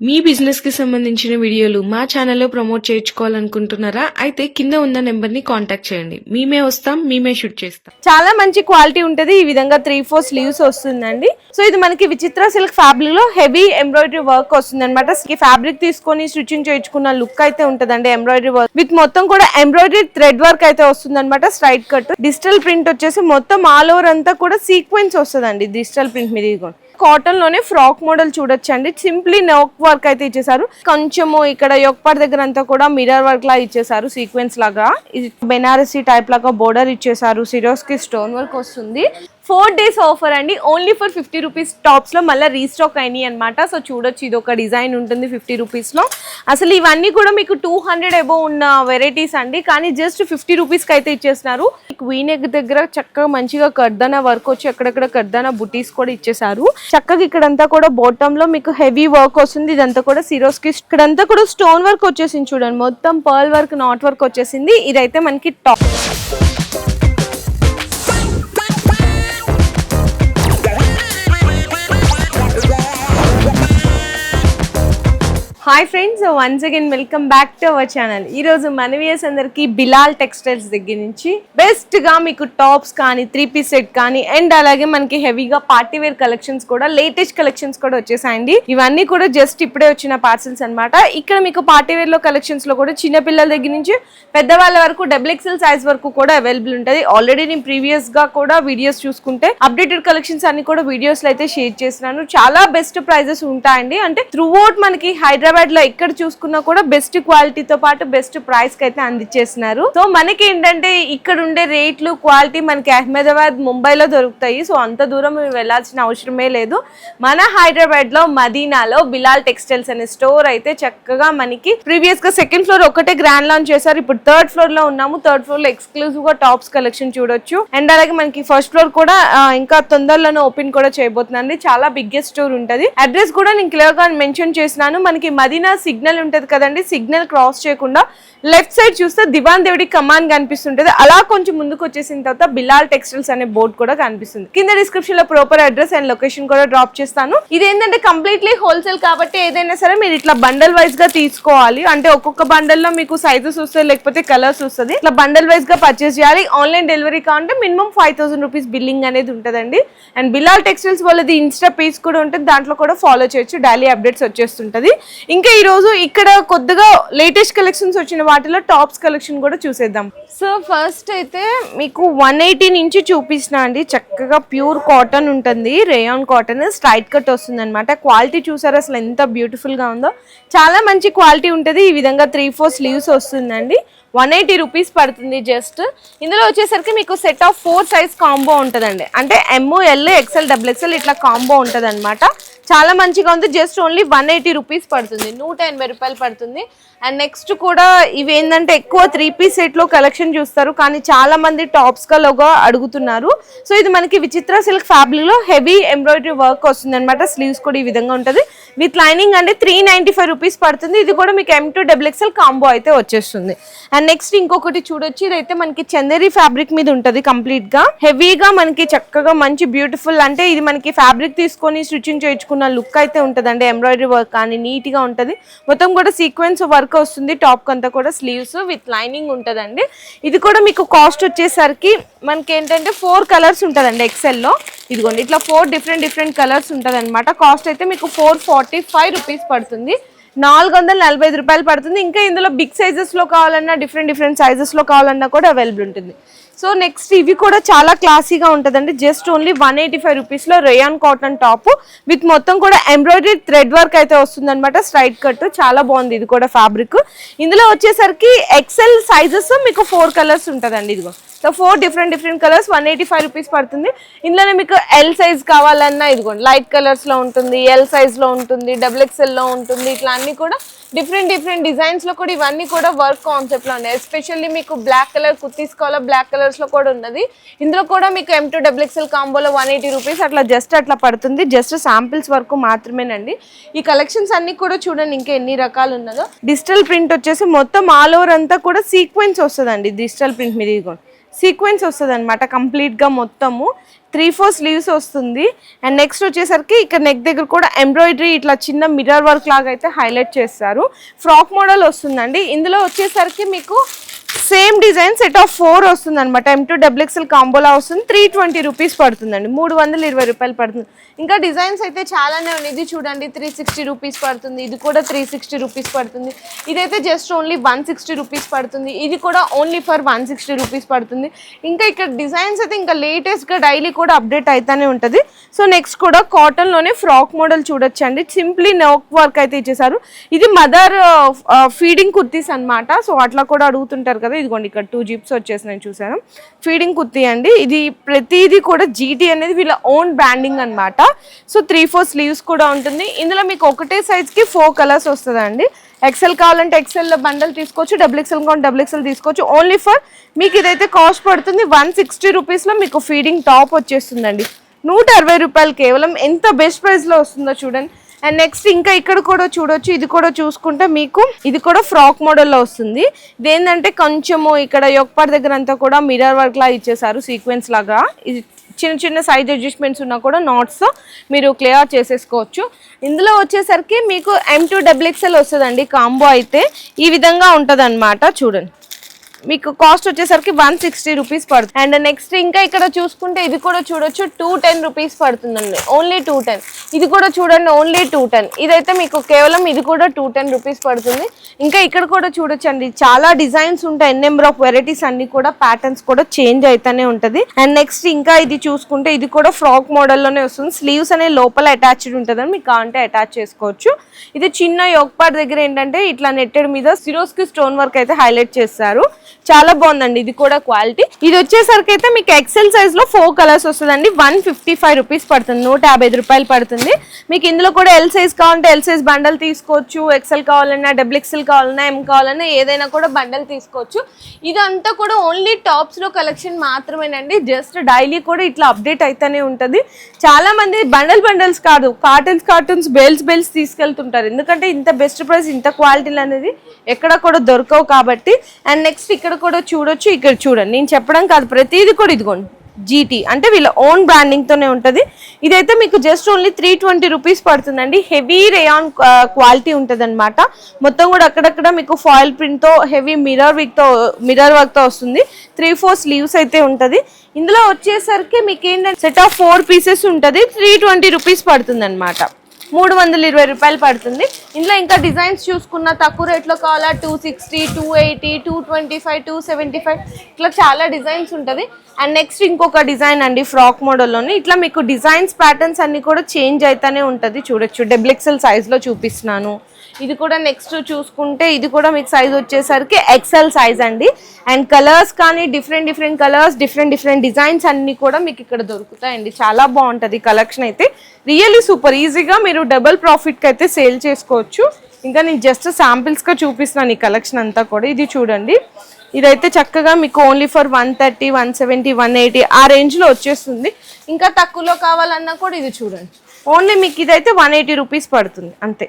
మీ business కి సంబంధించిన వీడియోలు మా ఛానల్లో ప్రమోట్ చేయించుకోవాలనుకుంటున్నారా? అయితే కింద ఉన్న నెంబర్ ని కాంటాక్ట్ చేయండి. మేమే వస్తాం, మేమే షూట్ చేస్తాం. చాలా మంచి క్వాలిటీ ఉంటది. ఈ విధంగా 3-4 స్లీవ్స్ వస్తుందండి. సో ఇది మనకి విచిత్ర సిల్క్ ఫ్యాబ్రిక్ లో హెవీ ఎంబ్రాయిడరీ వర్క్ వస్తుంది అనమాట. ఫ్యాబ్రిక్ తీసుకొని స్టిచ్చింగ్ చేయించుకున్న లుక్ అయితే ఉంటదండి. ఎంబ్రాయిడరీ వర్క్ విత్ మొత్తం కూడా ఎంబ్రాయిడరీ థ్రెడ్ వర్క్ అయితే వస్తుంది అనమాట. స్ట్రైట్ కట్ డిజిటల్ ప్రింట్ వచ్చేసి మొత్తం ఆల్ ఓవర్ అంతా కూడా సీక్వెన్స్ వస్తుందండి. డిజిటల్ ప్రింట్ మీద ఇదిగోండి. కాటన్ లోనే ఫ్రాక్ మోడల్ చూడొచ్చండి. సింప్లీ నెక్ వర్క్ అయితే ఇచ్చేసారు. కొంచెము ఇక్కడ యొక్పార్ దగ్గర అంతా కూడా మిర్రర్ వర్క్ లా ఇచ్చేసారు. సీక్వెన్స్ లాగా ఇది బెనారసీ టైప్ లాగా బోర్డర్ ఇచ్చేసారు. సిరోస్ కి స్టోన్ వర్క్ వస్తుంది. 4 days ఆఫర్ అండి. ఓన్లీ ఫర్ 50 రూపీస్ టాప్స్ లో మళ్ళీ రీస్టాక్ అయినాయి అనమాట. సో చూడొచ్చు, ఇది ఒక డిజైన్ ఉంటుంది 50 రూపీస్ లో. అసలు ఇవన్నీ కూడా మీకు 200 అబోవ్ ఉన్న వెరైటీస్ అండి. కానీ జస్ట్ 50 రూపీస్ కి అయితే ఇచ్చేస్తున్నారు. వీనెక్ దగ్గర చక్కగా మంచిగా కర్దానా వర్క్ వచ్చి అక్కడక్కడ కర్దానా బుటీస్ కూడా ఇచ్చేసారు. చక్కగా ఇక్కడంతా కూడా బాటమ్ లో మీకు హెవీ వర్క్ వస్తుంది. ఇదంతా కూడా సిరోస్ కి ఇక్కడంతా కూడా స్టోన్ వర్క్ వచ్చేసింది. చూడండి, మొత్తం పర్ల్ వర్క్, నాట్ వర్క్ వచ్చేసింది. ఇదైతే మనకి top. Hi friends, once again welcome back to our channel. ఈ రోజు మన వ్యూయర్స్ అందరికి బిలాల్ టెక్స్టైల్స్ దగ్గర నుంచి బెస్ట్ గా మీకు టాప్స్ కానీ 3-piece సెట్ కానీ అండ్ అలాగే మనకి హెవీగా పార్టీ వేర్ కలెక్షన్స్ కూడా, లేటెస్ట్ కలెక్షన్స్ కూడా వచ్చేసాయండి. ఇవన్నీ కూడా జస్ట్ ఇప్పుడే వచ్చిన పార్సల్స్ అనమాట. ఇక్కడ మీకు పార్టీ వేర్ లో కలెక్షన్స్ లో కూడా చిన్న పిల్లల దగ్గర నుంచి పెద్దవాళ్ళ వరకు XXL సైజ్ వరకు కూడా అవైలబుల్ ఉంటుంది. ఆల్రెడీ నేను ప్రీవియస్ గా కూడా వీడియోస్ చూసుకుంటే అప్డేటెడ్ కలెక్షన్స్ అన్ని కూడా వీడియోస్ లో అయితే షేర్ చేస్తున్నాను. చాలా బెస్ట్ ప్రైజెస్ ఉంటాయండి. అంటే త్రూ అవుట్ మనకి హైదరాబాద్ లో ఎక్కడ చూసుకున్నా కూడా బెస్ట్ క్వాలిటీతో పాటు బెస్ట్ ప్రైస్ కి అయితే అందించేస్తున్నారు. సో మనకి ఏంటంటే ఇక్కడ ఉండే రేట్లు, క్వాలిటీ మనకి అహ్మదాబాద్, ముంబైలో దొరుకుతాయి. సో అంత దూరం వెళ్లాల్సిన అవసరమే లేదు. మన హైదరాబాద్ లో మదీనాలో బిలాల్ టెక్స్టైల్స్ అనే స్టోర్ అయితే చక్కగా మనకి ప్రీవియస్ గా 2nd ఫ్లోర్ ఒకటే గ్రాండ్ లాంచ్ చేశారు. ఇప్పుడు 3rd ఫ్లోర్ లో ఉన్నాము. 3rd ఫ్లోర్ లో ఎక్స్క్లూజివ్ గా టాప్స్ కలెక్షన్ చూడొచ్చు. అండ్ అలాగే మనకి 1st ఫ్లోర్ కూడా ఇంకా తొందరలోనే ఓపెన్ కూడా చేయబోతుందండి. చాలా బిగ్గెస్ట్ స్టోర్ ఉంటది. అడ్రస్ కూడా నేను క్లియర్ గా మెన్షన్ చేసినాను. మనకి మదీనా సిగ్నల్ ఉంటది కదండి, సిగ్నల్ క్రాస్ చేయకుండా లెఫ్ట్ సైడ్ చూస్తే దివాన్ దేవుడి కమాన్ కనిపిస్తుంటది. అలా కొంచెం ముందుకు వచ్చేసిన తర్వాత బిలాల్ టెక్స్టైల్స్ అనే బోర్డు కూడా కనిపిస్తుంది. కింద డిస్క్రిప్షన్ లో ప్రాపర్ అడ్రస్ అండ్ లొకేషన్ కూడా డ్రాప్ చేస్తాను. ఇది ఏంటంటే కంప్లీట్లీ హోల్సేల్ కాబట్టి ఏదైనా సరే మీరు ఇట్లా బండల్ వైజ్ గా తీసుకోవాలి. అంటే ఒక్కొక్క బండల్ లో మీకు సైజెస్ వస్తాయి, లేకపోతే కలర్స్ వస్తుంది. ఇట్లా బండల్ వైజ్ గా పర్చేస్ చేయాలి. ఆన్లైన్ డెలివరీ కావాలంటే మినిమం 5000 రూపీస్ బిల్లింగ్ అనేది ఉంటదండి. అండ్ బిలాల్ టెక్స్టైల్స్ వాళ్ళది ఇన్స్టా పేజ్ కూడా ఉంటుంది. దాంట్లో కూడా ఫాలో చేయొచ్చు. డైలీ అప్డేట్స్ వచ్చేస్తుంటది. ఇంకా ఈ రోజు ఇక్కడ కొద్దిగా లేటెస్ట్ కలెక్షన్స్ వచ్చిన వాటిలో టాప్స్ కలెక్షన్ కూడా చూసేద్దాం. సో ఫస్ట్ అయితే మీకు 180 నుంచి చూపిస్తున్నా అండి. చక్కగా ప్యూర్ కాటన్ ఉంటుంది. రేయాన్ కాటన్ స్ట్రైట్ కట్ వస్తుంది అనమాట. క్వాలిటీ చూసారు అసలు ఎంత బ్యూటిఫుల్ గా ఉందో. చాలా మంచి క్వాలిటీ ఉంటుంది. ఈ విధంగా 3-4 స్లీవ్స్ వస్తుందండి. 180 రూపీస్ పడుతుంది జస్ట్. ఇందులో వచ్చేసరికి మీకు సెట్ ఆఫ్ 4 సైజ్ కాంబో ఉంటుందండి. అంటే ML, XL, XXL ఇట్లా కాంబో ఉంటుంది అనమాట. చాలా మంచిగా ఉంది. జస్ట్ ఓన్లీ 180 రూపీస్ పడుతుంది. 180 రూపాయలు పడుతుంది. అండ్ నెక్స్ట్ కూడా ఇవి ఏంటంటే ఎక్కువ 3-piece సెట్ లో కలెక్షన్ చూస్తారు, కానీ చాలా మంది టాప్స్ లోగా అడుగుతున్నారు. సో ఇది మనకి విచిత్ర సిల్క్ ఫ్యాబ్రిక్ లో హెవీ ఎంబ్రాయిడరీ వర్క్ వస్తుంది అనమాట. స్లీవ్స్ కూడా ఈ విధంగా ఉంటుంది. విత్ లైనింగ్ అంటే 395 రూపీస్ పడుతుంది. ఇది కూడా మీకు M2 XXL కాంబో అయితే వచ్చేస్తుంది. అండ్ నెక్స్ట్ ఇంకొకటి చూడొచ్చు. ఇదైతే మనకి చందేరి ఫ్యాబ్రిక్ మీద ఉంటుంది. కంప్లీట్ గా హెవీగా మనకి చక్కగా మంచి బ్యూటిఫుల్, అంటే ఇది మనకి ఫ్యాబ్రిక్ తీసుకొని స్టిచ్చింగ్ చేయించుకున్న లుక్ అయితే ఉంటదండి. ఎంబ్రాయిడరీ వర్క్ కానీ నీట్ గా ఉంటది. మొత్తం కూడా సీక్వెన్స్ వర్క్ వస్తుంది. టాప్ అంతా కూడా స్లీవ్స్ విత్ లైనింగ్ ఉంటదండి. ఇది కూడా మీకు కాస్ట్ వచ్చేసరికి మనకి ఏంటంటే 4 కలర్స్ ఉంటదండి XL లో. ఇదిగోండి ఇట్లా 4 డిఫరెంట్ కలర్స్ ఉంటది అనమాట. కాస్ట్ అయితే మీకు 445 రూపీస్ పడుతుంది. 445 రూపాయలు పడుతుంది. ఇంకా ఇందులో బిగ్ సైజెస్ లో కావాలన్నా, డిఫరెంట్ సైజెస్ లో కావాలన్నా కూడా అవైలబుల్ ఉంటుంది. సో నెక్స్ట్ ఇవి కూడా చాలా క్లాసీగా ఉంటుందండి. జస్ట్ ఓన్లీ 185 రూపీస్ లో రేయాన్ కాటన్ టాప్ విత్ మొత్తం కూడా ఎంబ్రాయిడరీ థ్రెడ్ వర్క్ అయితే వస్తుంది అనమాట. స్ట్రైట్ కట్ చాలా బాగుంది. ఇది కూడా ఫ్యాబ్రిక్. ఇందులో వచ్చేసరికి XL సైజెస్ మీకు 4 కలర్స్ ఉంటుందండి. ఇదిగో సో 4 డిఫరెంట్ కలర్స్ 185 రూపీస్ పడుతుంది. ఇందులోనే మీకు L సైజ్ కావాలన్నా ఇదిగోండి లైట్ కలర్స్ లో ఉంటుంది, L సైజ్ లో ఉంటుంది, XXL లో ఉంటుంది. ఇట్లా అన్ని కూడా డిఫరెంట్ డిజైన్స్ లో కూడా ఇవన్నీ కూడా వర్క్ కాన్సెప్ట్ లో ఉన్నాయి. ఎస్పెషల్లీ మీకు బ్లాక్ కలర్ కుర్తీస్ కావాలా, బ్లాక్ కలర్స్ లో కూడా ఉన్నది. ఇందులో కూడా మీకు M2 XXL కాంబోలో 180 రూపీస్ అట్లా జస్ట్ అట్లా పడుతుంది. జస్ట్ శాంపిల్స్ వరకు మాత్రమేనండి. ఈ కలెక్షన్స్ అన్ని కూడా చూడండి ఇంకా ఎన్ని రకాలు ఉన్నదో. డిజిటల్ ప్రింట్ వచ్చేసి మొత్తం ఆల్ ఓవర్ అంతా కూడా సీక్వెన్స్ వస్తుందండి. డిజిటల్ ప్రింట్ మీద ఇదిగోండి సీక్వెన్స్ వస్తుంది అనమాట కంప్లీట్గా మొత్తము 3/4 స్లీవ్స్ వస్తుంది. అండ్ నెక్స్ట్ వచ్చేసరికి ఇక్కడ నెక్ దగ్గర కూడా ఎంబ్రాయిడరీ ఇట్లా చిన్న మిర్రర్ వర్క్ లాగా అయితే హైలైట్ చేస్తారు. ఫ్రాక్ మోడల్ వస్తుందండి. ఇందులో వచ్చేసరికి మీకు సేమ్ డిజైన్ సెట్ ఆఫ్ 4 వస్తుంది అనమాట. M2XXL కాంబోలా వస్తుంది. 320 రూపీస్ పడుతుందండి, 320 రూపాయలు పడుతుంది. ఇంకా డిజైన్స్ అయితే చాలానే ఉన్నాయి. ఇది చూడండి 360 రూపీస్ పడుతుంది. ఇది కూడా 360 రూపీస్ పడుతుంది. ఇదైతే జస్ట్ ఓన్లీ 160 రూపీస్ పడుతుంది. ఇది కూడా ఓన్లీ ఫర్ 160 రూపీస్ పడుతుంది. ఇంకా ఇక్కడ డిజైన్స్ అయితే ఇంకా లేటెస్ట్గా డైలీ కూడా అప్డేట్ అవుతానే ఉంటుంది. సో నెక్స్ట్ కూడా కాటన్లోనే ఫ్రాక్ మోడల్ చూడొచ్చండి. సింప్లీ నెక్ వర్క్ అయితే ఇచ్చేసారు. ఇది మదర్ ఫీడింగ్ కుర్తీస్ అనమాట. సో అట్లా కూడా అడుగుతుంటారు కదా. ఇదిగోండి ఇక్కడ 2 జిప్స్ వచ్చేసి చూసాను. ఫీడింగ్ కుర్తీ అండి. ఇది ప్రతిదీ కూడా జీటీ అనేది వీళ్ళ ఓన్ బ్రాండింగ్ అనమాట. సో 3/4 స్లీవ్స్ కూడా ఉంటుంది. ఇందులో మీకు ఒకటే సైజ్కి 4 కలర్స్ వస్తుందండి. ఎక్సెల్ కావాలంటే ఎక్సెల్ బండల్ తీసుకోవచ్చు, XXL కావాలంటే XXL తీసుకోవచ్చు. ఓన్లీ ఫర్ మీకు ఇదైతే కాస్ట్ పడుతుంది 160 రూపీస్లో మీకు ఫీడింగ్ టాప్ వచ్చేస్తుందండి. 160 రూపాయలు కేవలం. ఎంత బెస్ట్ ప్రైస్లో వస్తుందో చూడండి. అండ్ నెక్స్ట్ ఇంకా ఇక్కడ కూడా చూడొచ్చు. ఇది కూడా చూసుకుంటే మీకు ఇది కూడా ఫ్రాక్ మోడల్లో వస్తుంది. ఇదేంటంటే కొంచెము ఇక్కడ యొక్పాటి దగ్గర అంతా కూడా మిర్రర్ వర్క్ లా ఇచ్చేసారు, సీక్వెన్స్ లాగా. ఇది చిన్న చిన్న సైజ్ అడ్జస్ట్మెంట్స్ ఉన్నా కూడా నాట్స్ మీరు క్లియర్ చేసేసుకోవచ్చు. ఇందులో వచ్చేసరికి మీకు M2XXL వస్తుందండి. కాంబో అయితే ఈ విధంగా ఉంటుంది అనమాట. చూడండి మీకు కాస్ట్ వచ్చేసరికి 160 రూపీస్ పడుతుంది. అండ్ నెక్స్ట్ ఇంకా ఇక్కడ చూసుకుంటే ఇది కూడా చూడొచ్చు 210 రూపీస్ పడుతుందండి. ఓన్లీ 210. ఇది కూడా చూడండి ఓన్లీ 210. ఇదైతే మీకు కేవలం ఇది కూడా 210 రూపీస్ పడుతుంది. ఇంకా ఇక్కడ కూడా చూడొచ్చు అండి, చాలా డిజైన్స్ ఉంటాయి. నెంబర్ ఆఫ్ వెరైటీస్ అన్ని కూడా ప్యాటర్న్స్ కూడా చేంజ్ అయితేనే ఉంటుంది. అండ్ నెక్స్ట్ ఇంకా ఇది చూసుకుంటే ఇది కూడా ఫ్రాక్ మోడల్లోనే వస్తుంది. స్లీవ్స్ అనే లోపల అటాచ్డ్ ఉంటుందని మీకు కావాలంటే అటాచ్ చేసుకోవచ్చు. ఇది చిన్న యోగపాట్ దగ్గర ఏంటంటే ఇట్లా నెట్టెడ్ మీద సిరోస్కి స్టోన్ వర్క్ అయితే హైలైట్ చేస్తారు. చాలా బాగుందండి ఇది కూడా క్వాలిటీ. ఇది వచ్చేసరికి అయితే మీకు ఎక్సెల్ సైజ్ లో 4 కలర్స్ వస్తుందండి. 155 రూపీస్ పడుతుంది, 150 రూపాయలు పడుతుంది. మీకు ఇందులో కూడా ఎల్ సైజ్ కావాలంటే ఎల్ సైజ్ బండల్ తీసుకోవచ్చు. ఎక్సెల్ కావాలన్నా, XXL కావాలన్నా, M కావాలన్నా ఏదైనా కూడా బండల్ తీసుకోవచ్చు. ఇదంతా కూడా ఓన్లీ టాప్స్ లో కలెక్షన్ మాత్రమేనండి. జస్ట్ డైలీ కూడా ఇట్లా అప్డేట్ అయితేనే ఉంటుంది. చాలా మంది బండల్స్ కాదు, కార్టూన్స్ బెల్స్ తీసుకెళ్తుంటారు. ఎందుకంటే ఇంత బెస్ట్ ప్రైస్, ఇంత క్వాలిటీలు అనేది ఎక్కడ కూడా దొరకవు కాబట్టి. అండ్ నెక్స్ట్ ఇక్కడ కూడా చూడొచ్చు. ఇక్కడ చూడండి, నేను చెప్పడం కాదు, ప్రతిదీ కూడా ఇదిగోండి జీటీ అంటే వీళ్ళ ఓన్ బ్రాండింగ్ తోనే ఉంటది. ఇదైతే మీకు జస్ట్ ఓన్లీ 320 రూపీస్ పడుతుందండి. హెవీ రేయాన్ క్వాలిటీ ఉంటది అనమాట. మొత్తం కూడా అక్కడక్కడ మీకు ఫాయిల్ ప్రింట్ తో హెవీ మిర్రర్ వర్క్ తో వస్తుంది. 3/4 స్లీవ్స్ అయితే ఉంటది. ఇందులో వచ్చేసరికి మీకు ఏంటంటే సెట్ ఆఫ్ 4 పీసెస్ ఉంటది. 320 రూపీస్ పడుతుంది అనమాట. 320 రూపాయలు పడుతుంది. ఇందులో ఇంకా డిజైన్స్ చూసుకున్న తక్కువ రేట్లో కావాలా 260, 280, 225, 275 ఇట్లా చాలా డిజైన్స్ ఉంటుంది. అండ్ నెక్స్ట్ ఇంకొక డిజైన్ అండి ఫ్రాక్ మోడల్లోని. ఇట్లా మీకు డిజైన్స్ ప్యాటర్న్స్ అన్ని కూడా చేంజ్ అయితేనే ఉంటుంది. చూడొచ్చు XXL సైజ్లో చూపిస్తున్నాను. ఇది కూడా నెక్స్ట్ చూసుకుంటే ఇది కూడా మీకు సైజ్ వచ్చేసరికి XL సైజ్ అండి. అండ్ కలర్స్ కానీ డిఫరెంట్ కలర్స్, డిఫరెంట్ డిజైన్స్ అన్ని కూడా మీకు ఇక్కడ దొరుకుతాయండి. చాలా బాగుంటుంది కలెక్షన్ అయితే. Really super. ఈజీగా మీరు డబుల్ ప్రాఫిట్కి అయితే సేల్ చేసుకోవచ్చు. ఇంకా నేను జస్ట్ శాంపిల్స్గా చూపిస్తున్నాను ఈ కలెక్షన్ అంతా కూడా. ఇది చూడండి, ఇదైతే చక్కగా మీకు ఓన్లీ ఫర్ 130, 170, 180 ఆ రేంజ్లో వచ్చేస్తుంది. ఇంకా తక్కువలో కావాలన్నా కూడా ఇది చూడండి, ఓన్లీ మీకు ఇదైతే 180 రూపీస్ పడుతుంది అంతే.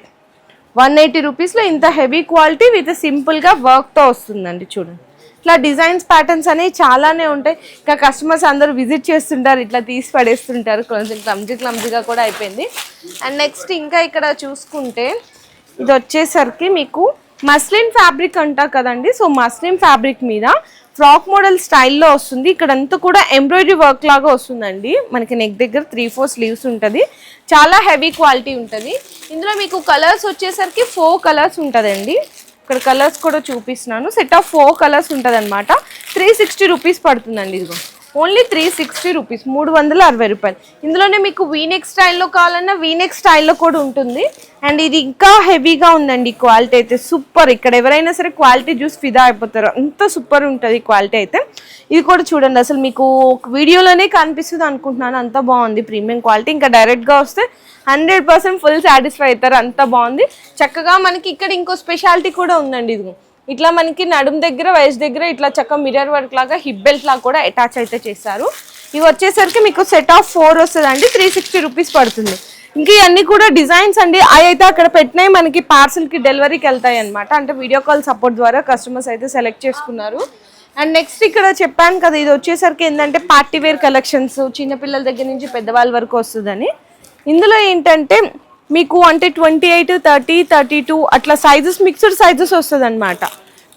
180 రూపీస్లో ఇంత హెవీ క్వాలిటీ విత్ సింపుల్గా వర్క్తో వస్తుందండి. చూడండి ఇట్లా డిజైన్స్ ప్యాటర్న్స్ అనేవి చాలానే ఉంటాయి. ఇంకా కస్టమర్స్ అందరూ విజిట్ చేస్తుంటారు, ఇట్లా తీసి పడేస్తుంటారు. కొంచెం క్లమ్జీగా కూడా అయిపోయింది. అండ్ నెక్స్ట్ ఇంకా ఇక్కడ చూసుకుంటే ఇది వచ్చేసరికి మీకు మస్లిన్ ఫ్యాబ్రిక్ అంటారు కదండి. సో మస్లిన్ ఫ్యాబ్రిక్ మీద ఫ్రాక్ మోడల్ స్టైల్లో వస్తుంది. ఇక్కడంతా కూడా ఎంబ్రాయిడరీ వర్క్ లాగా వస్తుందండి. మనకి నెక్ దగ్గర 3/4 స్లీవ్స్ ఉంటుంది. చాలా హెవీ క్వాలిటీ ఉంటుంది. ఇందులో మీకు కలర్స్ వచ్చేసరికి 4 కలర్స్ ఉంటుందండి. ఇక్కడ కలర్స్ కూడా చూపిస్తున్నాను. సెట్ ఆఫ్ 4 కలర్స్ ఉంటుంది అనమాట. 360 రూపీస్ పడుతుందండి. ఇదిగో ఓన్లీ 360 రూపీస్, 360 రూపాయలు. ఇందులోనే మీకు వీనెక్ స్టైల్లో కావాలన్నా వీనెక్ స్టైల్లో కూడా ఉంటుంది. అండ్ ఇది ఇంకా హెవీగా ఉందండి క్వాలిటీ అయితే. సూపర్. ఇక్కడ ఎవరైనా సరే క్వాలిటీ చూసి ఫిదా అయిపోతారు, అంత సూపర్ ఉంటుంది క్వాలిటీ అయితే. ఇది కూడా చూడండి, అసలు మీకు వీడియోలోనే కనిపిస్తుంది అనుకుంటున్నాను, అంత బాగుంది ప్రీమియం క్వాలిటీ. ఇంకా డైరెక్ట్గా వస్తే 100% ఫుల్ సాటిస్ఫై అవుతారు, అంత బాగుంది. చక్కగా మనకి ఇక్కడ ఇంకో స్పెషాలిటీ కూడా ఉందండి. ఇది ఇట్లా మనకి నడుము దగ్గర వయసు దగ్గర ఇట్లా చక్కగా మిర్రర్ వర్క్ లాగా హిప్ బెల్ట్ లాగా కూడా అటాచ్ అయితే చేస్తారు. ఇవి వచ్చేసరికి మీకు సెట్ ఆఫ్ 4 వస్తుందండి. 360 రూపీస్ పడుతుంది. ఇంకా ఇవన్నీ కూడా డిజైన్స్ అండి. అవి అయితే అక్కడ పెట్టినాయి మనకి పార్సల్కి డెలివరీకి వెళ్తాయి అనమాట. అంటే వీడియో కాల్ సపోర్ట్ ద్వారా కస్టమర్స్ అయితే సెలెక్ట్ చేసుకున్నారు. అండ్ నెక్స్ట్ ఇక్కడ చెప్పాను కదా, ఇది వచ్చేసరికి ఏంటంటే పార్టీ వేర్ కలెక్షన్స్, చిన్నపిల్లల దగ్గర నుంచి పెద్దవాళ్ళ వరకు వస్తుందని. ఇందులో ఏంటంటే మీకు అంటే 28, 30, 32 అట్లా సైజెస్, మిక్స్డ్ సైజెస్ వస్తుంది అనమాట.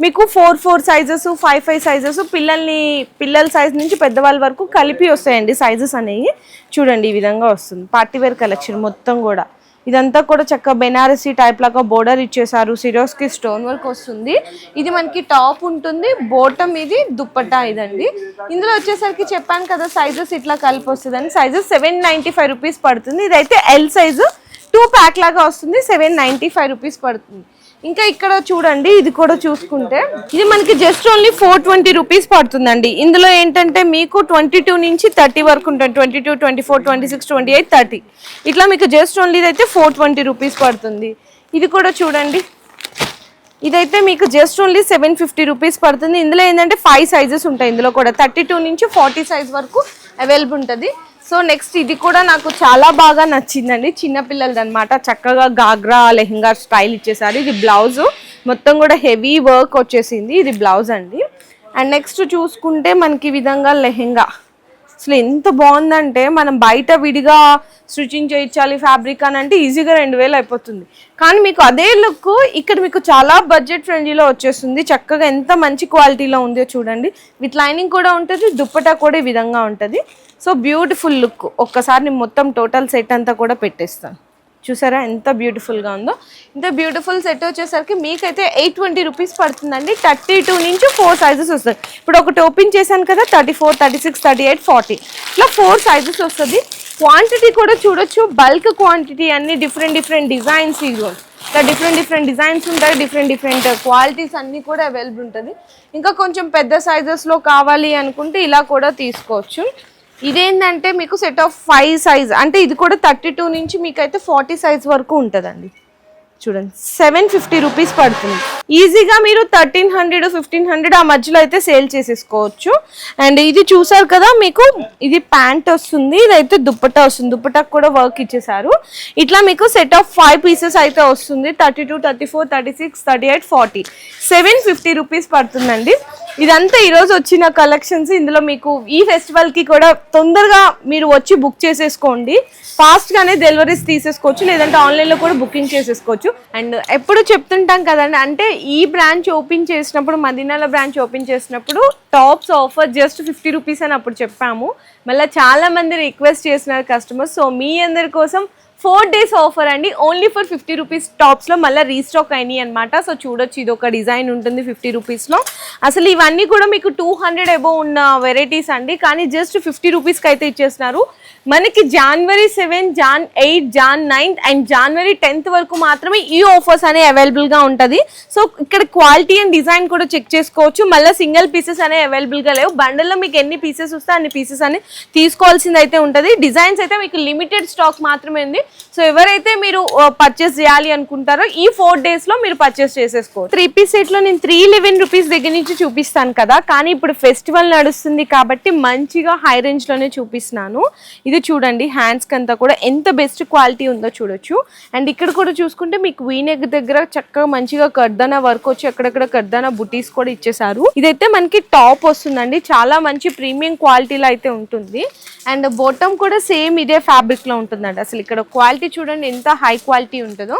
మీకు 4 సైజెస్, 5 సైజెస్, పిల్లల సైజ్ నుంచి పెద్దవాళ్ళ వరకు కలిపి వస్తాయండి సైజెస్ అనేవి. చూడండి ఈ విధంగా వస్తుంది పార్టీ వేర్ కలెక్షన్ మొత్తం కూడా. ఇదంతా కూడా చక్కగా బెనారసీ టైప్ లాగా బోర్డర్ ఇచ్చేసారు, సిరోస్కి స్టోన్ వర్క్ వస్తుంది. ఇది మనకి టాప్ ఉంటుంది, బాటమ్ ఇది దుప్పట్టా ఇదండి. ఇందులో వచ్చేసరికి చెప్పాను కదా సైజెస్ ఇట్లా కలిపి వస్తుందని. సైజెస్ 795 రూపీస్ పడుతుంది. ఇదైతే ఎల్ సైజు 2 ప్యాక్ లాగా వస్తుంది, 795 రూపీస్ పడుతుంది. ఇంకా ఇక్కడ చూడండి, ఇది కూడా చూసుకుంటే ఇది మనకి జస్ట్ ఓన్లీ 420 రూపీస్ పడుతుందండి. ఇందులో ఏంటంటే మీకు 22 నుంచి 30 వరకు ఉంటుంది, 22, 24, 26, 28, 30 ఇట్లా మీకు జస్ట్ ఓన్లీ ఇదైతే 420 రూపీస్ పడుతుంది. ఇది కూడా చూడండి, ఇదైతే మీకు జస్ట్ ఓన్లీ 750 రూపీస్ పడుతుంది. ఇందులో ఏంటంటే 5 సైజెస్ ఉంటాయి, ఇందులో కూడా 32 నుంచి 40 సైజ్ వరకు అవైలబుల్ ఉంటుంది. సో నెక్స్ట్ ఇది కూడా నాకు చాలా బాగా నచ్చిందండి, చిన్నపిల్లలది అనమాట. చక్కగా గాగ్రా లెహంగా స్టైల్ ఇచ్చేసారు. ఇది బ్లౌజ్ మొత్తం కూడా హెవీ వర్క్ వచ్చేసింది, ఇది బ్లౌజ్ అండి. అండ్ నెక్స్ట్ చూసుకుంటే మనకి ఈ విధంగా లెహంగా అసలు ఎంత బాగుందంటే, మనం బయట విడిగా స్టిచ్చింగ్ చేయించాలి ఫ్యాబ్రిక్ అని అంటే ఈజీగా 2000 అయిపోతుంది. కానీ మీకు అదే లుక్ ఇక్కడ మీకు చాలా బడ్జెట్ ఫ్రెండ్లీలో వచ్చేస్తుంది. చక్కగా ఎంత మంచి క్వాలిటీలో ఉందో చూడండి. విత్ లైనింగ్ కూడా ఉంటుంది, దుప్పటా కూడా ఈ విధంగా ఉంటుంది. So beautiful look. ఒక్కసారి నేను మొత్తం టోటల్ సెట్ అంతా కూడా పెట్టేస్తాను. చూసారా ఎంత బ్యూటిఫుల్గా ఉందో. ఇంత బ్యూటిఫుల్ సెట్ వచ్చేసరికి మీకైతే 820 రూపీస్ పడుతుందండి. 32 నుంచి 4 సైజెస్ వస్తుంది. ఇప్పుడు ఒకటి ఓపెన్ చేశాను కదా, 34, 36, 38, 40 ఇట్లా 4 సైజెస్ వస్తుంది. క్వాంటిటీ కూడా చూడొచ్చు, బల్క్ క్వాంటిటీ, అన్ని డిఫరెంట్ డిజైన్స్. ఇట్లా డిఫరెంట్ డిజైన్స్ ఉంటాయి, డిఫరెంట్ క్వాలిటీస్ అన్నీ కూడా అవైలబుల్ ఉంటుంది. ఇంకా కొంచెం పెద్ద సైజెస్లో కావాలి అనుకుంటే ఇలా కూడా తీసుకోవచ్చు. ఇదేంటంటే మీకు సెట్ ఆఫ్ 5 సైజ్, అంటే ఇది కూడా 32 నుంచి మీకైతే 40 సైజ్ వరకు ఉంటుందండి. చూడండి 750 రూపీస్ పడుతుంది. ఈజీగా మీరు 1300, 1500 ఆ మధ్యలో అయితే సేల్ చేసేసుకోవచ్చు. అండ్ ఇది చూసారు కదా, మీకు ఇది ప్యాంట్ వస్తుంది, ఇదైతే దుప్పట్టా వస్తుంది. దుప్పటాకు కూడా వర్క్ ఇచ్చేసారు. ఇట్లా మీకు సెట్ ఆఫ్ 5 పీసెస్ అయితే వస్తుంది. 32, 34, 36, 38, 40 750 రూపీస్ పడుతుందండి. ఇదంతా ఈరోజు వచ్చిన కలెక్షన్స్. ఇందులో మీకు ఈ ఫెస్టివల్కి కూడా తొందరగా మీరు వచ్చి బుక్ చేసేసుకోండి, ఫాస్ట్గానే డెలివరీస్ తీసేసుకోవచ్చు, లేదంటే ఆన్లైన్లో కూడా బుకింగ్ చేసేసుకోవచ్చు. అండ్ ఎప్పుడు చెప్తుంటాం కదండి, అంటే ఈ బ్రాంచ్ ఓపెన్ చేసినప్పుడు, మదీనాలో బ్రాంచ్ ఓపెన్ చేసినప్పుడు టాప్స్ ఆఫర్ జస్ట్ 50 రూపీస్ అని అప్పుడు చెప్పాము. మళ్ళీ చాలా మంది రిక్వెస్ట్ చేసినారు కస్టమర్స్. సో మీ అందరి కోసం 4 days ఆఫర్ అండి, ఓన్లీ ఫర్ 50 రూపీస్ టాప్స్లో మళ్ళీ రీస్టాక్ అయినాయి అనమాట. సో చూడొచ్చు, ఇది ఒక డిజైన్ ఉంటుంది 50 రూపీస్లో. అసలు ఇవన్నీ కూడా మీకు 200 అబోవ్ ఉన్న వెరైటీస్ అండి, కానీ జస్ట్ 50 రూపీస్కి అయితే ఇచ్చేస్తున్నారు. మనకి January 7, Jan 8, Jan 9 and January 10th వరకు మాత్రమే ఈ ఆఫర్స్ అనేవి అవైలబుల్గా ఉంటుంది. సో ఇక్కడ క్వాలిటీ అండ్ డిజైన్ కూడా చెక్ చేసుకోవచ్చు. మళ్ళీ సింగిల్ పీసెస్ అనేవి అవైలబుల్గా లేవు. బండిల్లో మీకు ఎన్ని పీసెస్ వస్తే అన్ని పీసెస్ అని తీసుకోవాల్సింది అయితే ఉంటుంది. డిజైన్స్ అయితే మీకు లిమిటెడ్ స్టాక్ మాత్రమే ఉంది. సో ఎవరైతే మీరు పర్చేస్ చేయాలి అనుకుంటారో ఈ 4 daysలో మీరు పర్చేస్ చేసేసుకోవచ్చు. 3 piece సెట్లో నేను 311 రూపీస్ దగ్గర నుంచి చూపిస్తాను కదా, కానీ ఇప్పుడు ఫెస్టివల్ నడుస్తుంది కాబట్టి మంచిగా హై రేంజ్లోనే చూపిస్తున్నాను. ఇది చూడండి, హ్యాండ్స్కి అంతా కూడా ఎంత బెస్ట్ క్వాలిటీ ఉందో చూడొచ్చు. అండ్ ఇక్కడ కూడా చూసుకుంటే మీకు వీనెక్ దగ్గర చక్కగా మంచిగా కర్దానా వర్క్ వచ్చి అక్కడక్కడ కర్దానా బుటీస్ కూడా ఇచ్చేసారు. ఇదైతే మనకి టాప్ వస్తుందండి, చాలా మంచి ప్రీమియం క్వాలిటీలో అయితే ఉంటుంది. అండ్ బాటమ్ కూడా సేమ్ ఇదే ఫ్యాబ్రిక్లో ఉంటుందండి. అసలు ఇక్కడ క్వాలిటీ చూడండి ఎంత హై క్వాలిటీ ఉంటుందో.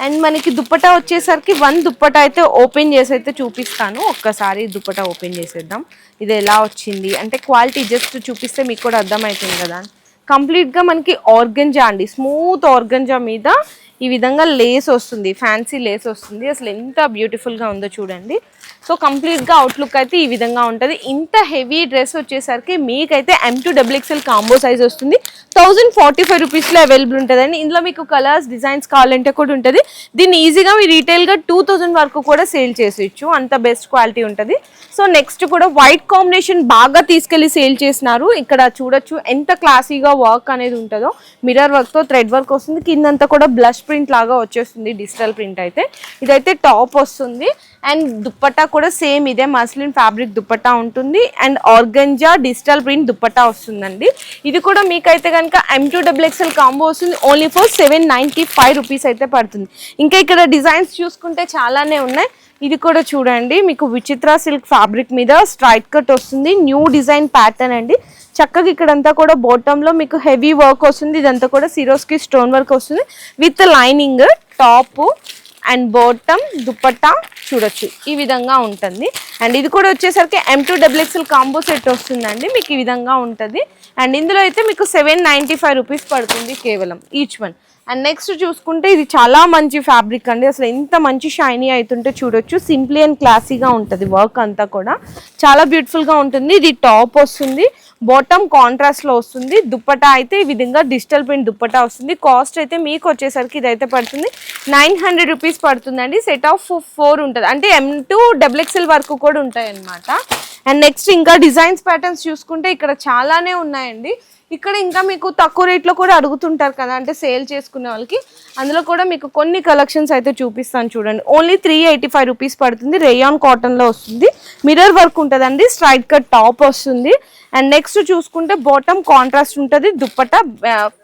అండ్ మనకి దుప్పటా వచ్చేసరికి 1 దుప్పటా అయితే ఓపెన్ చేసి అయితే చూపిస్తాను. ఒక్కసారి దుప్పటా ఓపెన్ చేసేద్దాం. ఇది ఎలా వచ్చింది అంటే క్వాలిటీ జస్ట్ చూపిస్తే మీకు కూడా అర్థమవుతుంది కదా. కంప్లీట్గా మనకి ఆర్గంజా అండి, స్మూత్ ఆర్గంజా మీద ఈ విధంగా లేస్ వస్తుంది, ఫ్యాన్సీ లేస్ వస్తుంది. అసలు ఎంత బ్యూటిఫుల్గా ఉందో చూడండి. సో కంప్లీట్గా అవుట్లుక్ అయితే ఈ విధంగా ఉంటుంది. ఇంత హెవీ డ్రెస్ వచ్చేసరికి మీకైతే M2XXL కాంబో సైజ్ వస్తుంది. 1045 రూపీస్లో అవైలబుల్ ఉంటుందండి. ఇందులో మీకు కలర్స్ డిజైన్స్ కావాలంటే కూడా ఉంటుంది. దీన్ని ఈజీగా మీ రీటైల్గా 2000 వరకు కూడా సేల్ చేసేయచ్చు, అంత బెస్ట్ క్వాలిటీ ఉంటుంది. సో నెక్స్ట్ కూడా వైట్ కాంబినేషన్ బాగా తీసుకెళ్ళి సేల్ చేసినారు. ఇక్కడ చూడొచ్చు ఎంత క్లాసీగా వర్క్ అనేది ఉంటుందో. మిర్రర్ వర్క్తో థ్రెడ్ వర్క్ వస్తుంది, కిందంతా కూడా బ్లష్ ప్రింట్ లాగా వచ్చేస్తుంది, డిజిటల్ ప్రింట్ అయితే. ఇదైతే టాప్ వస్తుంది అండ్ దుప్పట్టా కూడా సేమ్ ఇదే మస్లిన్ ఫ్యాబ్రిక్ దుప్పట్టా ఉంటుంది and organza digital print dupatta వస్తుందండి. ఇది కూడా మీకైతే కనుక M2XXL కాంబో వస్తుంది, ఓన్లీ ఫర్ 795 రూపీస్ అయితే పడుతుంది. ఇంకా ఇక్కడ డిజైన్స్ చూసుకుంటే చాలానే ఉన్నాయి. ఇది కూడా చూడండి, మీకు విచిత్ర సిల్క్ ఫ్యాబ్రిక్ మీద స్ట్రైట్ కట్ వస్తుంది, న్యూ డిజైన్ ప్యాటర్న్ అండి. చక్కగా ఇక్కడంతా కూడా బాటమ్ లో మీకు హెవీ వర్క్ వస్తుంది, ఇదంతా కూడా సిరోస్కి స్టోన్ వర్క్ వస్తుంది with lining. Top and bottom dupatta చూడొచ్చు ఈ విధంగా ఉంటుంది. అండ్ ఇది కూడా వచ్చేసరికి M2XXL కాంబో సెట్ వస్తుందండి, మీకు ఈ విధంగా ఉంటుంది. అండ్ ఇందులో అయితే మీకు 795 రూపీస్ పడుతుంది కేవలం ఈచ్ వన్. అండ్ నెక్స్ట్ చూసుకుంటే ఇది చాలా మంచి ఫ్యాబ్రిక్ అండి, అసలు ఎంత మంచి షైనీ అవుతుంటే చూడొచ్చు. సింప్లీ అండ్ క్లాసీగా ఉంటుంది, వర్క్ అంతా కూడా చాలా బ్యూటిఫుల్గా ఉంటుంది. ఇది టాప్ వస్తుంది, బాటమ్ కాంట్రాస్ట్లో వస్తుంది, దుప్పటా అయితే ఈ విధంగా డిజిటల్ ప్రింట్ దుప్పటా వస్తుంది. కాస్ట్ అయితే మీకు వచ్చేసరికి ఇదైతే పడుతుంది 900 రూపీస్ పడుతుందండి. సెట్ ఆఫ్ 4 ఉంటుంది, అంటే M2XXL వరకు కూడా ఉంటాయి అన్నమాట. అండ్ నెక్స్ట్ ఇంకా డిజైన్స్ ప్యాటర్న్స్ చూసుకుంటే ఇక్కడ చాలానే ఉన్నాయండి. ఇక్కడ ఇంకా మీకు తక్కువ రేట్లో కూడా అడుగుతుంటారు కదా, అంటే సేల్ చేసుకునే వాళ్ళకి, అందులో కూడా మీకు కొన్ని కలెక్షన్స్ అయితే చూపిస్తాను చూడండి. ఓన్లీ 385 రూపీస్ పడుతుంది, రేయాన్ కాటన్లో వస్తుంది, మిర్రర్ వర్క్ ఉంటుందండి, స్ట్రైట్ కట్ టాప్ వస్తుంది. అండ్ నెక్స్ట్ చూసుకుంటే బాటమ్ కాంట్రాస్ట్ ఉంటుంది, దుప్పట్టా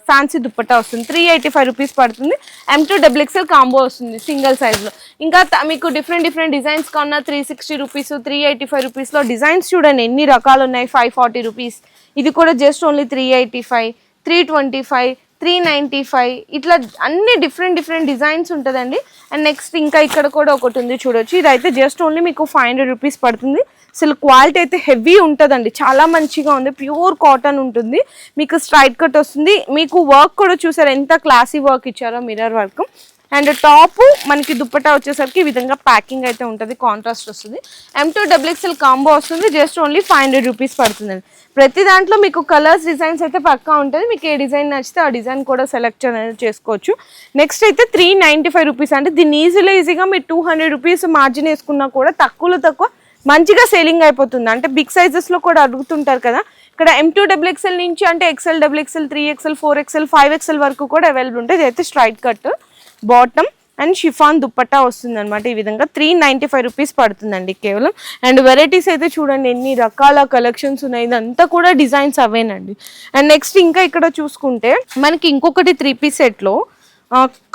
ఫ్యాన్సీ దుప్పట్టా వస్తుంది, 385 రూపీస్ పడుతుంది. M2XXL కాంబో వస్తుంది సింగిల్ సైజ్లో. ఇంకా మీకు డిఫరెంట్ డిజైన్స్ కన్నా 360 రూపీస్ 385 రూపీస్లో డిజైన్స్ చూడండి ఎన్ని రకాలు ఉన్నాయి. 540 రూపీస్, ఇది కూడా జస్ట్ ఓన్లీ 385, 325, 395, ఇట్లా అన్ని డిఫరెంట్ డిజైన్స్ ఉంటుందండి. అండ్ నెక్స్ట్ ఇంకా ఇక్కడ కూడా ఒకటి ఉంది చూడొచ్చు, ఇదైతే జస్ట్ ఓన్లీ మీకు 500 రూపీస్ పడుతుంది. అసలు క్వాలిటీ అయితే హెవీ ఉంటుందండి, చాలా మంచిగా ఉంది, ప్యూర్ కాటన్ ఉంటుంది, మీకు స్ట్రైట్ కట్ వస్తుంది. మీకు వర్క్ కూడా చూసారు ఎంత క్లాసీ వర్క్ ఇచ్చారో, మిర్రర్ వర్క్. అండ్ టాప్ మనకి దుప్పట్టా వచ్చేసరికి ఈ విధంగా ప్యాకింగ్ అయితే ఉంటుంది, కాంట్రాస్ట్ వస్తుంది. M2XXL కాంబో వస్తుంది, జస్ట్ ఓన్లీ 500 రూపీస్ పడుతుందండి. ప్రతి దాంట్లో మీకు కలర్స్ డిజైన్స్ అయితే పక్కా ఉంటుంది, మీకు ఏ డిజైన్ నచ్చితే ఆ డిజైన్ కూడా సెలెక్ట్ అనేది చేసుకోవచ్చు. నెక్స్ట్ అయితే 395 రూపీస్, అంటే దీన్ని ఈజీగా మీరు 200 రూపీస్ మార్జిన్ వేసుకున్నా కూడా తక్కువలో తక్కువ మంచిగా సేలింగ్ అయిపోతుంది. అంటే బిగ్ సైజెస్లో కూడా అడుగుతుంటారు కదా, ఇక్కడ M2XXL నుంచి అంటే XL, XXL, 3XL, 4XL, 5XL వరకు కూడా అవైలబుల్ ఉంటుంది. ఇదైతే straight cut bottom and chiffon dupatta వస్తుంది అనమాట. ఈ విధంగా 395 రూపీస్ పడుతుందండి కేవలం. అండ్ వెరైటీస్ అయితే చూడండి ఎన్ని రకాల కలెక్షన్స్ ఉన్నాయి, ఇదంతా కూడా డిజైన్స్ అవేనండి. అండ్ నెక్స్ట్ ఇంకా ఇక్కడ చూసుకుంటే మనకి ఇంకొకటి 3-piece సెట్లో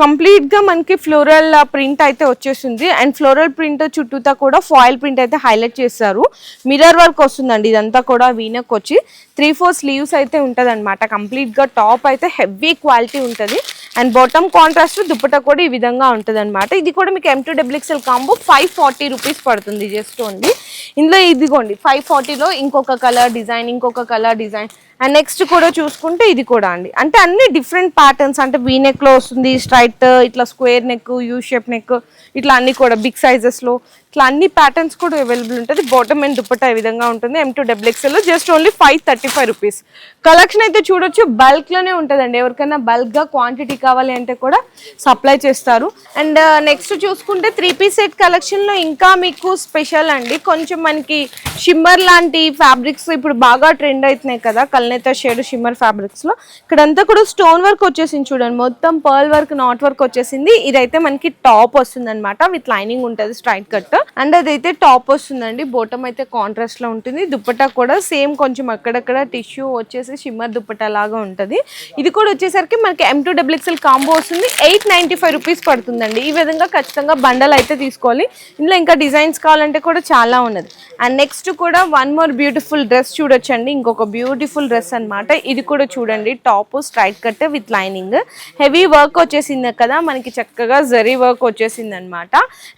కంప్లీట్గా మనకి ఫ్లోరల్ ప్రింట్ అయితే వచ్చేస్తుంది. అండ్ ఫ్లోరల్ ప్రింట్ చుట్టూతా కూడా ఫాయిల్ ప్రింట్ అయితే హైలైట్ చేస్తారు, మిర్రర్ వర్క్ వస్తుందండి. ఇదంతా కూడా వీనక్ వచ్చి 3-4 స్లీవ్స్ అయితే ఉంటుంది అనమాట. కంప్లీట్గా టాప్ అయితే హెవీ క్వాలిటీ ఉంటుంది. అండ్ బాటమ్ కాంట్రాస్ట్ దుప్పట్టా కూడా ఈ విధంగా ఉంటుంది అనమాట. ఇది కూడా మీకు M2XXL కాంబో 540 రూపీస్ పడుతుంది జస్ట్ ఓన్లీ. ఇందులో ఇదిగోండి 540లో ఇంకొక కలర్ డిజైన్. అండ్ నెక్స్ట్ కూడా చూసుకుంటే ఇది కూడా అండి, అంటే అన్ని డిఫరెంట్ ప్యాటర్న్స్, అంటే వీ నెక్లో వస్తుంది, స్ట్రైట్ ఇట్లా square neck, U shape neck, ఇట్లా అన్ని కూడా బిగ్ సైజెస్లో ఇట్లా అన్ని ప్యాటర్న్స్ కూడా అవైలబుల్ ఉంటుంది. బాటమ్ అండ్ దుప్పట్టా ఈ విధంగా ఉంటుంది. M2XXL just only 535 rupees. Collection అయితే చూడొచ్చు, బల్క్లోనే ఉంటుందండి, ఎవరికైనా బల్క్గా క్వాంటిటీ కావాలి అంటే కూడా సప్లై చేస్తారు. అండ్ నెక్స్ట్ చూసుకుంటే 3-piece సెట్ కలెక్షన్లో ఇంకా మీకు స్పెషల్ అండి, కొంచెం మనకి షిమ్మర్ లాంటి ఫ్యాబ్రిక్స్ ఇప్పుడు బాగా ట్రెండ్ అవుతున్నాయి కదా, కల్నేత షేడ్ షిమ్మర్ ఫ్యాబ్రిక్స్లో. ఇక్కడంతా కూడా స్టోన్ వర్క్ వచ్చేసింది చూడండి, మొత్తం పర్ల్ వర్క్, నాట్ వర్క్ వచ్చేసింది. ఇదైతే మనకి టాప్ వస్తుంది అనమాట, విత్ లైనింగ్ ఉంటుంది, స్ట్రైట్ కట్. అండ్ అదైతే టాప్ వస్తుందండి, బాటమ్ అయితే కాంట్రాస్ట్ లో ఉంటుంది. దుప్పట్టా కూడా సేమ్ కొంచెం అక్కడక్కడ టిష్యూ వచ్చేసి షిమ్మర్ దుప్పట్టా లాగా ఉంటుంది. ఇది కూడా వచ్చేసరికి మనకి M2XXL కాంబో వస్తుంది, 895 రూపీస్ పడుతుందండి. ఈ విధంగా ఖచ్చితంగా బండల్ అయితే తీసుకోవాలి. ఇందులో ఇంకా డిజైన్స్ కావాలంటే కూడా చాలా ఉన్నది. అండ్ నెక్స్ట్ కూడా వన్ మోర్ బ్యూటిఫుల్ డ్రెస్ చూడొచ్చండి, ఇంకొక బ్యూటిఫుల్ డ్రెస్ అనమాట. ఇది కూడా చూడండి, top straight cut with lining, heavy work వచ్చేసింది కదా, మనకి చక్కగా జరీ వర్క్ వచ్చేసింది అనమాట.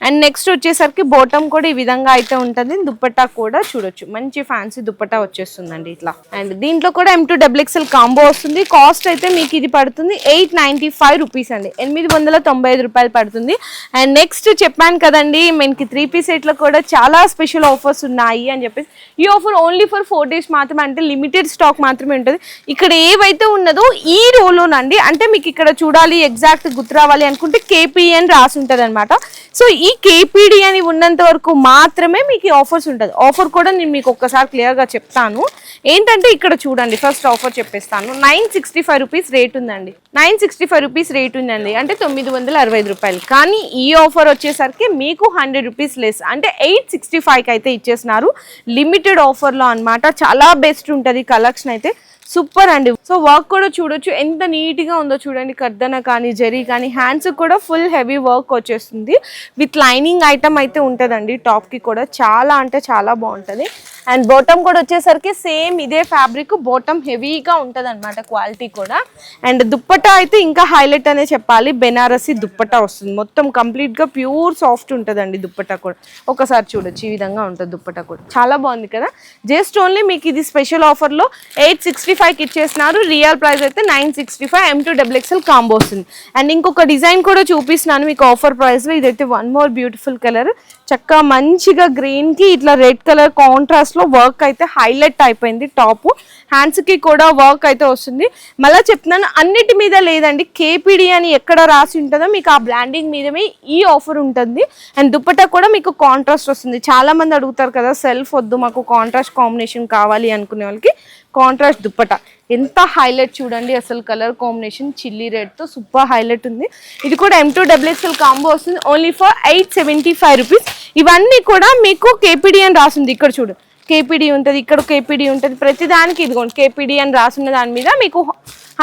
అండ్ నెక్స్ట్ వచ్చేసరికి బాటమ్ కూడా ఈ విధంగా అయితే ఉంటుంది, దుప్పట్టా కూడా చూడొచ్చు, మంచి ఫ్యాన్సీ దుప్పట్టా వచ్చేస్తుందండి ఇట్లా. అండ్ దీంట్లో కూడా M2XXL కాంబో వస్తుంది. కాస్ట్ అయితే మీకు ఇది పడుతుంది 895 రూపీస్ అండి, 895 రూపాయలు పడుతుంది. అండ్ నెక్స్ట్ చెప్పాను కదండి మనకి 3-piece సెట్లో కూడా చాలా స్పెషల్ ఆఫర్స్ ఉన్నాయి అని చెప్పేసి, ఈ ఆఫర్ ఓన్లీ ఫర్ 4 days మాత్రమే, అంటే లిమిటెడ్ స్టాక్ మాత్రమే ఉంటుంది. ఇక్కడ ఏవైతే ఉన్నదో ఈ రోలోనండి, అంటే మీకు ఇక్కడ చూడాలి ఎగ్జాక్ట్ గుర్తు రావాలి అనుకుంటే KP అని రాసి ఉంటుంది అనమాట. సో ఈ KPD అని ఉన్న ఉన్నంత వరకు మాత్రమే మీకు ఆఫర్స్ ఉంటుంది. ఆఫర్ కూడా నేను మీకు ఒక్కసారి క్లియర్గా చెప్తాను. ఏంటంటే ఇక్కడ చూడండి, ఫస్ట్ ఆఫర్ చెప్పేస్తాను. 965 రూపీస్ రేట్ ఉందండి. 965 రూపీస్ రేట్ ఉందండి, అంటే 965 రూపాయలు. కానీ ఈ ఆఫర్ వచ్చేసరికి మీకు 100 రూపీస్ లెస్, అంటే 865కి అయితే ఇచ్చేసినారు. లిమిటెడ్ ఆఫర్లో అన్నమాట. చాలా బెస్ట్ ఉంటుంది కలెక్షన్ అయితే, సూపర్ అండి. సో వర్క్ కూడా చూడొచ్చు ఎంత నీట్ గా ఉందో చూడండి. కర్దన కానీ జరీ కానీ, హ్యాండ్స్ కూడా ఫుల్ హెవీ వర్క్ వచ్చేస్తుంది. విత్ లైనింగ్ ఐటమ్ అయితే ఉంటుందండి. టాప్ కి కూడా చాలా అంటే చాలా బాగుంటుంది. అండ్ బాటమ్ కూడా వచ్చేసరికి సేమ్ ఇదే ఫ్యాబ్రిక్, బాటమ్ హెవీగా ఉంటుంది అనమాట, క్వాలిటీ కూడా. అండ్ దుప్పటా అయితే ఇంకా హైలైట్ అనే చెప్పాలి. బెనారసి దుప్పటా వస్తుంది, మొత్తం కంప్లీట్ గా ప్యూర్ సాఫ్ట్ ఉంటుందండి దుప్పటా కూడా. ఒకసారి చూడొచ్చు, ఈ విధంగా ఉంటుంది దుప్పటా కూడా, చాలా బాగుంది కదా. జస్ట్ ఓన్లీ మీకు ఇది స్పెషల్ ఆఫర్ లో 865కి ఇచ్చేసినారు. రియల్ ప్రైస్ అయితే 965. M2XXL కాంబో వస్తుంది. అండ్ ఇంకొక డిజైన్ కూడా చూపిస్తున్నాను మీకు ఆఫర్ ప్రైస్ లో. ఇదైతే వన్ మోర్ బ్యూటిఫుల్ కలర్, చక్కగా మంచిగా గ్రీన్ కి ఇట్లా రెడ్ కలర్ కాంట్రాస్ట్ లో వర్క్ అయితే హైలైట్ అయిపోయింది. టాప్ హ్యాండ్స్ కి కూడా వర్క్ అయితే వస్తుంది. మళ్ళీ చెప్తున్నాను, అన్నిటి మీద లేదండి, కేపీడి అని ఎక్కడ రాసి ఉంటుందో మీకు ఆ బ్రాండింగ్ మీదమే ఈ ఆఫర్ ఉంటుంది. అండ్ దుప్పటా కూడా మీకు కాంట్రాస్ట్ వస్తుంది. చాలా మంది అడుగుతారు కదా, సెల్ఫ్ వద్దు మాకు కాంట్రాస్ట్ కాంబినేషన్ కావాలి అనుకునే వాళ్ళకి కాంట్రాస్ట్ దుప్పటా ఎంత హైలైట్ చూడండి. అసలు కలర్ కాంబినేషన్ చిల్లీ రెడ్ తో సూపర్ హైలైట్ ఉంది. ఇది కూడా M2XXL కాంబో వస్తుంది, ఓన్లీ ఫర్ 875 రూపీస్. ఇవన్నీ కూడా మీకు కేపీడి అని రాసింది. ఇక్కడ చూడు, కేపీడి ఉంటుంది, ఇక్కడ కేపీడి ఉంటుంది, ప్రతి దానికి ఇదిగోండి కేపీడి అని రాసిన దాని మీద మీకు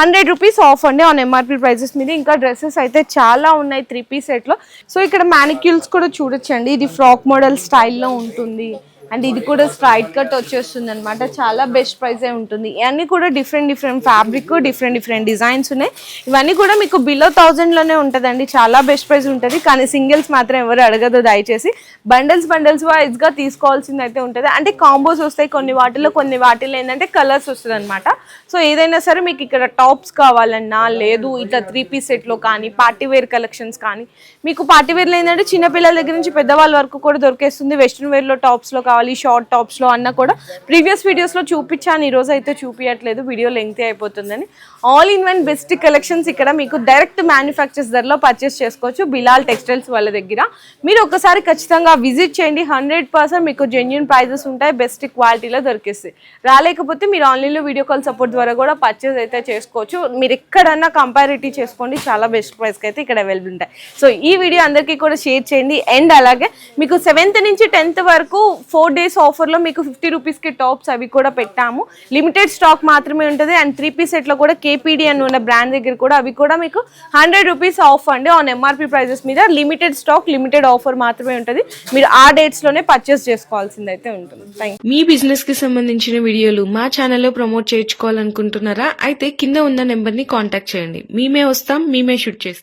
100 రూపీస్ ఆఫ్ అండి ఆన్ ఎంఆర్పీ ప్రైజెస్ మీద. ఇంకా డ్రెస్సెస్ అయితే చాలా ఉన్నాయి 3 పీస్ సెట్లో. సో ఇక్కడ మ్యానిక్యూల్స్ కూడా చూడొచ్చండి. ఇది ఫ్రాక్ మోడల్ స్టైల్లో ఉంటుంది. అండ్ ఇది కూడా స్ట్రైట్ కట్ వచ్చేస్తుంది అనమాట. చాలా బెస్ట్ ప్రైస్ ఉంటుంది. ఇవన్నీ కూడా డిఫరెంట్ ఫ్యాబ్రిక్, డిఫరెంట్ డిజైన్స్ ఉన్నాయి. ఇవన్నీ కూడా మీకు బిలో 1000లోనే ఉంటుందండి. చాలా బెస్ట్ ప్రైస్ ఉంటుంది. కానీ సింగిల్స్ మాత్రం ఎవరు అడగదు దయచేసి. బండిల్స్ వైజ్ గా తీసుకోవాల్సింది అయితే ఉంటుంది. అంటే కాంబోస్ వస్తాయి కొన్ని వాటిలో ఏంటంటే కలర్స్ వస్తుంది అనమాట. సో ఏదైనా సరే మీకు ఇక్కడ టాప్స్ కావాలన్నా, లేదు ఇట్లా 3 పీస్ సెట్లో కానీ, పార్టీ వేర్ కలెక్షన్స్ కానీ, మీకు పార్టీ వేర్లో ఏంటంటే చిన్నపిల్లల దగ్గర నుంచి పెద్దవాళ్ళ వరకు కూడా దొరికేస్తుంది. వెస్ట్రన్ వేర్లో టాప్స్లో కావాలి, షార్ట్ టాప్స్ లో అన్న కూడా ప్రీవియస్ వీడియోస్ లో చూపించాను. ఈ రోజు అయితే చూపించట్లేదు, వీడియో లెంగ్తీ అయిపోతుందని. All in one best collections ఇక్కడ మీకు డైరెక్ట్ మ్యానుఫ్యాక్చర్స్ ధరలో పర్చేస్ చేసుకోవచ్చు బిలాల్ టెక్స్టైల్స్ వాళ్ళ దగ్గర. మీరు ఒకసారి ఖచ్చితంగా విజిట్ చేయండి. 100% మీకు జెన్యూన్ ప్రైజెస్ ఉంటాయి, బెస్ట్ క్వాలిటీలో దొరికేస్తాయి. రాలేకపోతే మీరు ఆన్లైన్లో వీడియో కాల్ సపోర్ట్ ద్వారా కూడా పర్చేస్ అయితే చేసుకోవచ్చు. మీరు ఎక్కడన్నా కంపారిటివ్ చేసుకోండి, చాలా బెస్ట్ ప్రైస్కి అయితే ఇక్కడ అవైలబుల్ ఉంటాయి. సో ఈ వీడియో అందరికీ కూడా షేర్ చేయండి. అండ్ అలాగే మీకు 7th నుంచి 10th వరకు 4 days ఆఫర్లో మీకు 50 రూపీస్కి టాప్స్ అవి కూడా పెట్టాము. లిమిటెడ్ స్టాక్ మాత్రమే ఉంటుంది. అండ్ 3 పీస్ సెట్లో కూడా కేపీడి అని ఉన్న బ్రాండ్ దగ్గర కూడా అవి కూడా మీకు 100 రూపీస్ ఆఫ్ అండి ఆన్ ఎంఆర్పీ ప్రైజెస్ మీద. లిమిటెడ్ స్టాక్, లిమిటెడ్ ఆఫర్ మాత్రమే ఉంటుంది. మీరు ఆ డేట్స్లోనే పర్చేస్ చేసుకోవాల్సింది అయితే ఉంటుంది. Thank you. మీ బిజినెస్ కి సంబంధించిన వీడియోలు మా ఛానల్లో ప్రమోట్ చేయించుకోవాలనుకుంటున్నారా? అయితే కింద ఉన్న నెంబర్ ని కాంటాక్ట్ చేయండి. మేమే వస్తాం, మేమే షూట్ చేస్తాం.